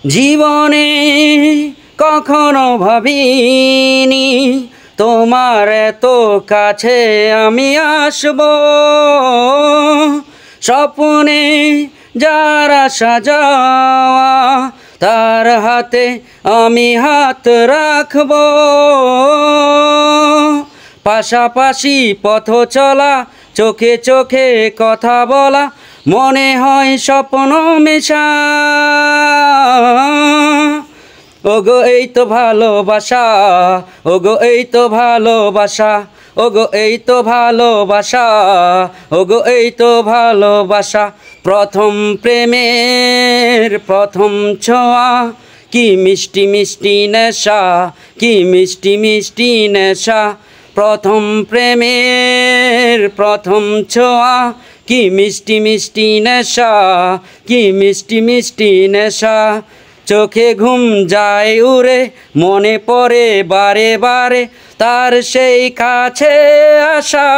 জীবনে কখনো ভাবিনি তোমার এত কাছে আমি আসব, স্বপ্নে যারা সাজাওয়া তার হাতে আমি হাত রাখব। পাশাপাশি পথ চলা, চোখে চোখে কথা বলা, মনে হয় স্বপ্ন মেশা। ওগো এই তো ভালোবাসা, ওগো এই তো ভালোবাসা, ওগো এই তো ভালোবাসা, ওগো এই তো ভালোবাসা। প্রথম প্রেমের প্রথম ছোঁয়া, কি মিষ্টি মিষ্টি নেশা, কি মিষ্টি মিষ্টি নেশা। প্রথম প্রেমের প্রথম ছোঁয়া, কি মিষ্টি মিষ্টি নেশা, কি মিষ্টি মিষ্টি নেশা। চোখে ঘুম যায় উড়ে, মনে পড়ে বারে বারে তার সেই কাছে আসা।